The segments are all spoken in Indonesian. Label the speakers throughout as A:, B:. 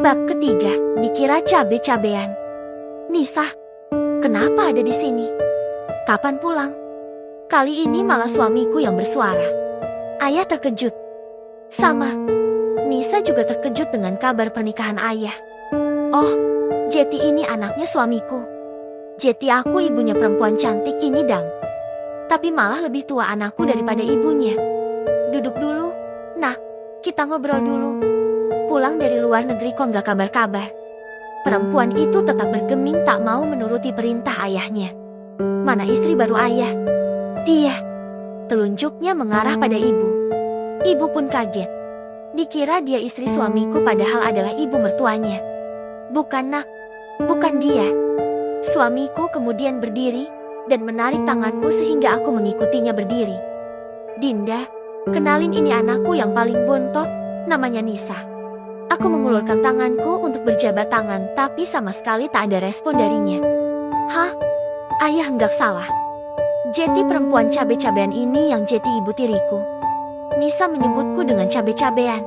A: Bab ketiga, dikira cabe-cabean. Nisa, kenapa ada di sini? Kapan pulang? Kali ini malah suamiku yang bersuara. Ayah terkejut. Sama. Nisa juga terkejut dengan kabar pernikahan ayah. Oh, Jeti ini anaknya suamiku. Jeti aku ibunya perempuan cantik ini dang. Tapi malah lebih tua anakku daripada ibunya. Duduk dulu, nak, kita ngobrol dulu. Pulang dari luar negeri kok gak kabar-kabar. Perempuan itu tetap bergeming tak mau menuruti perintah ayahnya. Mana istri baru ayah? Dia. Telunjuknya mengarah pada ibu. Ibu pun kaget. Dikira dia istri suamiku padahal adalah ibu mertuanya. Bukan nak, bukan dia. Suamiku kemudian berdiri dan menarik tanganku sehingga aku mengikutinya berdiri. Dinda, kenalin ini anakku yang paling bontot, namanya Nisa. Aku mengulurkan tanganku untuk berjabat tangan, tapi sama sekali tak ada respon darinya. Hah? Ayah enggak salah. Jeti perempuan cabe-cabean ini yang Jeti ibu tiriku. Nisa menyebutku dengan cabe-cabean.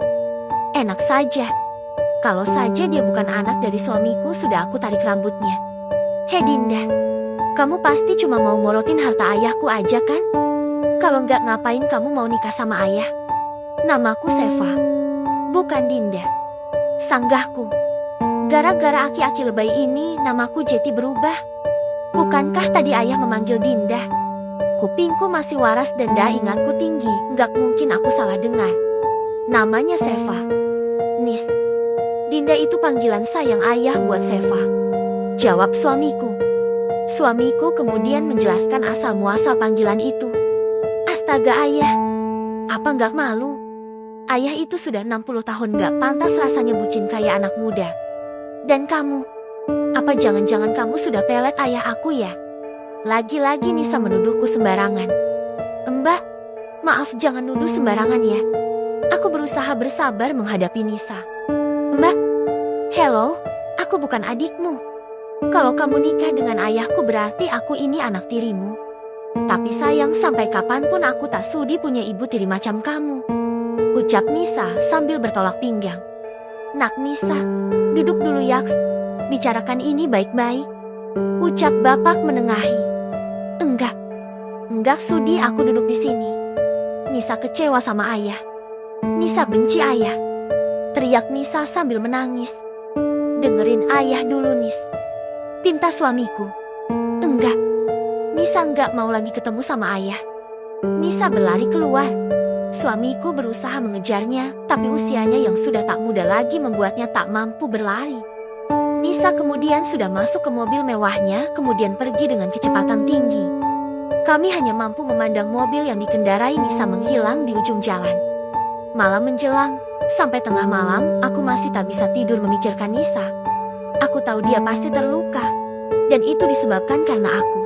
A: Enak saja. Kalau saja dia bukan anak dari suamiku, sudah aku tarik rambutnya. Hei Dinda, kamu pasti cuma mau morotin harta ayahku aja kan? Kalau enggak ngapain kamu mau nikah sama ayah? Namaku Seva. Bukan Dinda. Sanggahku. Gara-gara aki-aki lebay ini namaku Jeti berubah. Bukankah tadi ayah memanggil Dinda? Kupingku masih waras dan daya ingatku tinggi. Nggak mungkin aku salah dengar. Namanya Seva. Nis. Dinda itu panggilan sayang ayah buat Seva. Jawab suamiku. Suamiku kemudian menjelaskan asal-muasal panggilan itu. Astaga ayah. Apa nggak malu? Ayah itu sudah 60 tahun gak pantas rasanya bucin kayak anak muda. Dan kamu, apa jangan-jangan kamu sudah pelet ayah aku ya? Lagi-lagi Nisa menuduhku sembarangan. Mbak, maaf jangan nuduh sembarangan ya. Aku berusaha bersabar menghadapi Nisa. Mbak, hello, aku bukan adikmu. Kalau kamu nikah dengan ayahku berarti aku ini anak tirimu. Tapi sayang sampai kapanpun aku tak sudi punya ibu tiri macam kamu. Ucap Nisa sambil bertolak pinggang. Nak Nisa, duduk dulu yaks. Bicarakan ini baik-baik. Ucap bapak menengahi. Enggak sudi aku duduk di sini. Nisa kecewa sama ayah. Nisa benci ayah. Teriak Nisa sambil menangis. Dengerin ayah dulu Nis. Pinta suamiku. Enggak. Nisa enggak mau lagi ketemu sama ayah. Nisa berlari keluar. Suamiku berusaha mengejarnya, tapi usianya yang sudah tak muda lagi membuatnya tak mampu berlari. Nisa kemudian sudah masuk ke mobil mewahnya, kemudian pergi dengan kecepatan tinggi. Kami hanya mampu memandang mobil yang dikendarai Nisa menghilang di ujung jalan. Malam menjelang, sampai tengah malam, aku masih tak bisa tidur memikirkan Nisa. Aku tahu dia pasti terluka, dan itu disebabkan karena aku.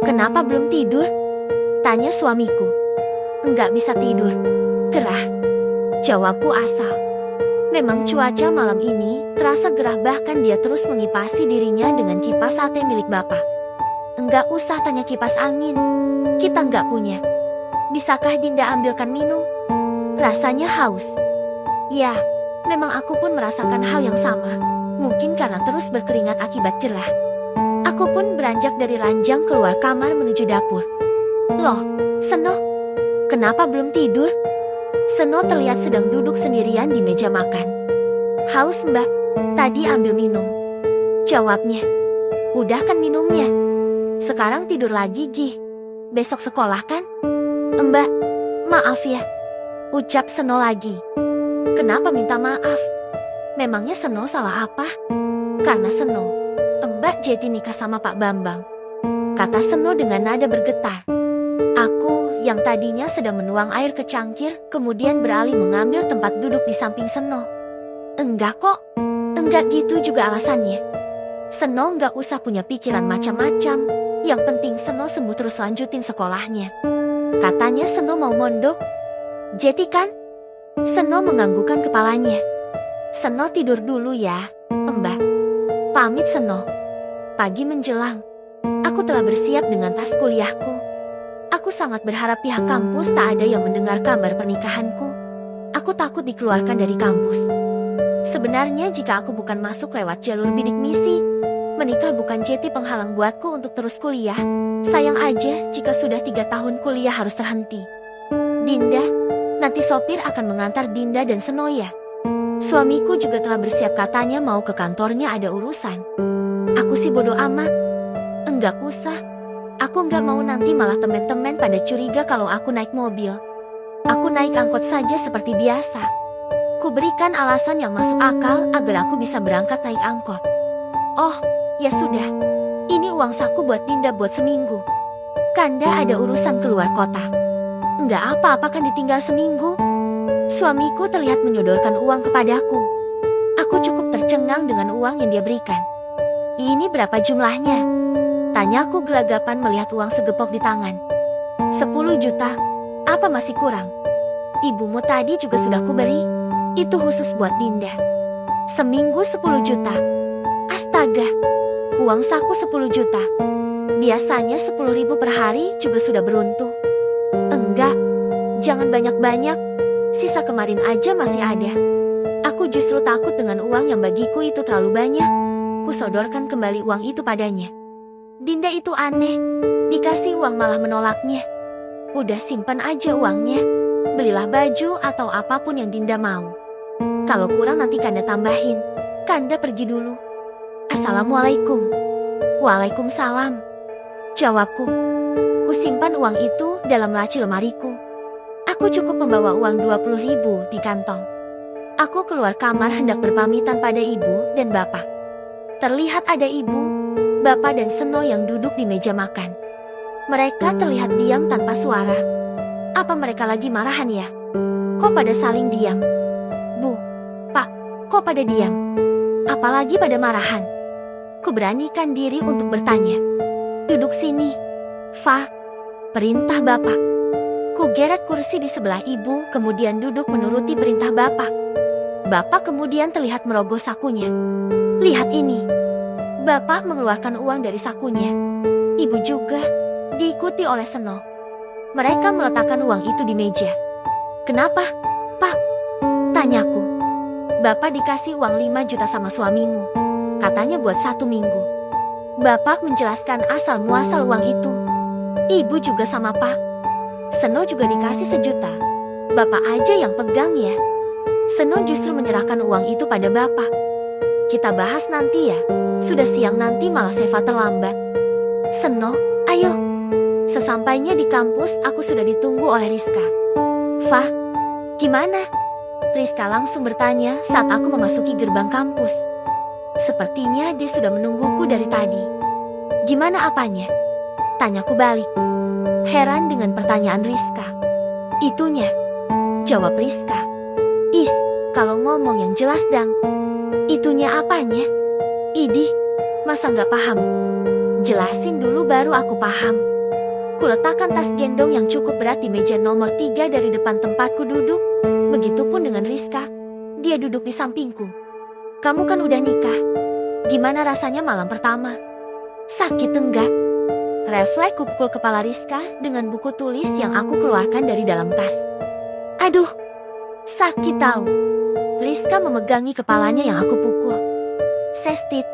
A: Kenapa belum tidur? Tanya suamiku. Enggak bisa tidur. Gerah. Jawabku asal. Memang cuaca malam ini terasa gerah, bahkan dia terus mengipasi dirinya dengan kipas sate milik bapak. Enggak usah tanya kipas angin. Kita enggak punya. Bisakah Dinda ambilkan minum? Rasanya haus. Ya, memang aku pun merasakan hal yang sama. Mungkin karena terus berkeringat akibat gerah. Aku pun beranjak dari ranjang keluar kamar menuju dapur. Loh, Seno. Kenapa belum tidur? Seno terlihat sedang duduk sendirian di meja makan. Haus mbak, tadi ambil minum. Jawabnya. Udah kan minumnya? Sekarang tidur lagi Gih. Besok sekolah kan? Mbak, maaf ya. Ucap Seno lagi. Kenapa minta maaf? Memangnya Seno salah apa? Karena Seno, Mbak Jeti nikah sama Pak Bambang. Kata Seno dengan nada bergetar. Aku yang tadinya sedang menuang air ke cangkir, kemudian beralih mengambil tempat duduk di samping Seno. Enggak kok, enggak gitu juga alasannya. Seno enggak usah punya pikiran macam-macam, yang penting Seno sembuh terus lanjutin sekolahnya. Katanya Seno mau mondok. Jeti kan? Seno menganggukkan kepalanya. Seno tidur dulu ya, Mbak. Pamit Seno. Pagi menjelang, aku telah bersiap dengan tas kuliahku. Aku sangat berharap pihak kampus tak ada yang mendengar kabar pernikahanku. Aku takut dikeluarkan dari kampus. Sebenarnya jika aku bukan masuk lewat jalur bidik misi, menikah bukan jadi penghalang buatku untuk terus kuliah. Sayang aja jika sudah 3 tahun kuliah harus terhenti. Dinda, nanti sopir akan mengantar Dinda dan Seno ya. Suamiku juga telah bersiap, katanya mau ke kantornya ada urusan. Aku sih bodoh amat. Enggak usah. Aku enggak mau nanti malah temen-temen pada curiga kalau aku naik mobil. Aku naik angkot saja seperti biasa. Ku berikan alasan yang masuk akal agar aku bisa berangkat naik angkot. Oh, ya sudah. Ini uang saku buat Dinda buat seminggu. Kanda ada urusan keluar kota. Enggak apa-apa kan ditinggal seminggu. Suamiku terlihat menyodorkan uang kepadaku. Aku cukup tercengang dengan uang yang dia berikan. Ini berapa jumlahnya? Tanyaku gelagapan melihat uang segepok di tangan. 10 juta. Apa masih kurang? Ibumu tadi juga sudah kuberi. Itu khusus buat Dinda. Seminggu 10 juta. Astaga. Uang saku 10 juta. Biasanya 10.000 per hari juga sudah beruntung. Enggak. Jangan banyak-banyak. Sisa kemarin aja masih ada. Aku justru takut dengan uang yang bagiku itu terlalu banyak. Ku sodorkan kembali uang itu padanya. Dinda itu aneh. Dikasih uang malah menolaknya. Udah simpan aja uangnya. Belilah baju atau apapun yang Dinda mau. Kalau kurang nanti Kanda tambahin. Kanda pergi dulu. Assalamualaikum. Waalaikumsalam. Jawabku. Ku simpan uang itu dalam laci lemariku. Aku cukup membawa uang 20.000 di kantong. Aku keluar kamar hendak berpamitan pada ibu dan bapak. Terlihat ada ibu, bapak dan Seno yang duduk di meja makan. Mereka terlihat diam tanpa suara. Apa mereka lagi marahan ya? Kok pada saling diam? Bu, Pak, kok pada diam? Apalagi pada marahan? Kuberanikan diri untuk bertanya. Duduk sini. Fa, perintah bapak. Ku geret kursi di sebelah ibu, kemudian duduk menuruti perintah bapak. Bapak kemudian terlihat merogoh sakunya. Lihat ini. Bapak mengeluarkan uang dari sakunya. Ibu juga, diikuti oleh Seno. Mereka meletakkan uang itu di meja. Kenapa, Pak? Tanyaku. Bapak dikasih uang 5 juta sama suamimu. Katanya buat 1 minggu. Bapak menjelaskan asal muasal uang itu. Ibu juga sama Pak. Seno juga dikasih 1 juta. Bapak aja yang pegang ya. Seno justru menyerahkan uang itu pada bapak. Kita bahas nanti ya. Sudah siang nanti malah Seva terlambat. Seno, ayo. Sesampainya di kampus aku sudah ditunggu oleh Rizka. Fah, gimana? Rizka langsung bertanya saat aku memasuki gerbang kampus. Sepertinya dia sudah menungguku dari tadi. Gimana apanya? Tanyaku balik. Heran dengan pertanyaan Rizka. Itunya. Jawab Rizka. Is, kalau ngomong yang jelas dang. Itunya apanya? Idih, masa nggak paham? Jelasin dulu baru aku paham. Kuletakkan tas gendong yang cukup berat di meja nomor 3 dari depan tempatku duduk. Begitupun dengan Rizka. Dia duduk di sampingku. Kamu kan udah nikah. Gimana rasanya malam pertama? Sakit enggak? Refleks kupukul kepala Rizka dengan buku tulis yang aku keluarkan dari dalam tas. Aduh, sakit tahu. Rizka memegangi kepalanya yang aku pukul. Sestit,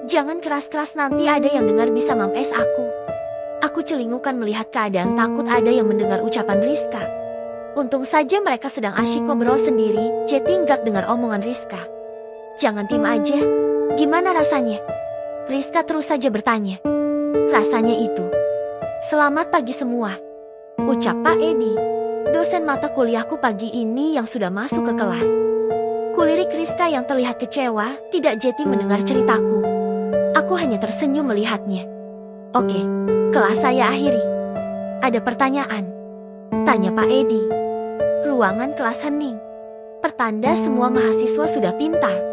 A: jangan keras-keras nanti ada yang dengar bisa mampes aku. Aku celingukan melihat keadaan takut ada yang mendengar ucapan Rizka. Untung saja mereka sedang asyik ngobrol sendiri, jadi nggak dengar omongan Rizka. Jangan tim aja, gimana rasanya? Rizka terus saja bertanya. Rasanya itu. Selamat pagi semua. Ucap Pak Edi, dosen mata kuliahku pagi ini yang sudah masuk ke kelas. Kulirik Rizka yang terlihat kecewa, tidak jadi mendengar ceritaku. Aku hanya tersenyum melihatnya. Oke, kelas saya akhiri. Ada pertanyaan? Tanya Pak Edi. Ruangan kelas hening. Pertanda semua mahasiswa sudah pintar.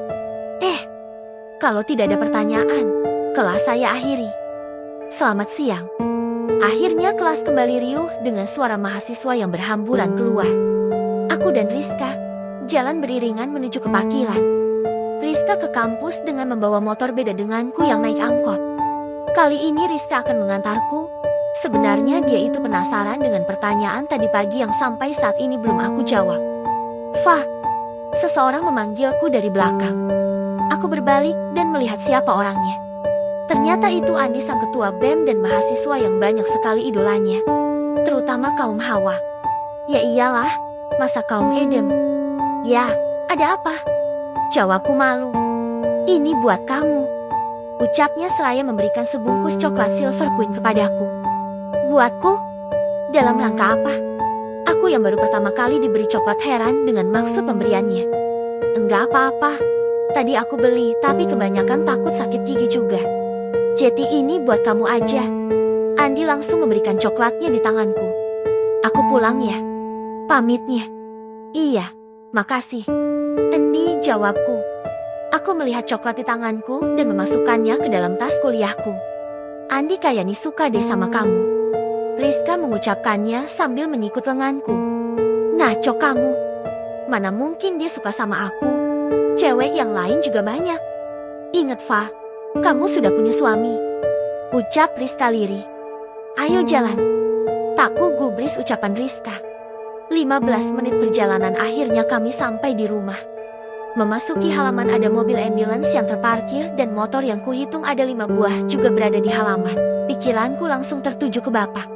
A: Kalau tidak ada pertanyaan, kelas saya akhiri. Selamat siang. Akhirnya kelas kembali riuh dengan suara mahasiswa yang berhamburan keluar. Aku dan Rizka jalan beriringan menuju ke parkiran. Rizka ke kampus dengan membawa motor beda denganku yang naik angkot. Kali ini Rizka akan mengantarku. Sebenarnya dia itu penasaran dengan pertanyaan tadi pagi yang sampai saat ini belum aku jawab. Fah, Seseorang memanggilku dari belakang. Aku berbalik dan melihat siapa orangnya. Ternyata itu Andi, sang ketua BEM dan mahasiswa yang banyak sekali idolanya, terutama kaum Hawa. Ya iyalah, masa kaum Edem? Ya, ada apa? Jawabku malu. Ini buat kamu, ucapnya seraya memberikan sebungkus coklat Silver Queen kepadaku. Buatku? Dalam rangka apa? Aku yang baru pertama kali diberi coklat heran dengan maksud pemberiannya. Enggak apa-apa, tadi aku beli tapi kebanyakan takut sakit gigi juga. Jadi ini buat kamu aja. Andi langsung memberikan coklatnya di tanganku. Aku pulang ya, pamitnya. Iya, makasih, Andi, jawabku. Aku melihat coklat di tanganku dan memasukkannya ke dalam tas kuliahku. Andi kayaknya suka deh sama kamu, Rizka mengucapkannya sambil menyikut lenganku. Ngaco kamu. Mana mungkin dia suka sama aku. Cewek yang lain juga banyak. Ingat, Fa, kamu sudah punya suami, ucap Rizka lirih. Ayo jalan. Takku gubris ucapan Rizka. 15 menit perjalanan akhirnya kami sampai di rumah. Memasuki halaman ada mobil ambulans yang terparkir dan motor yang kuhitung ada 5 buah juga berada di halaman. Pikiranku langsung tertuju ke Bapak.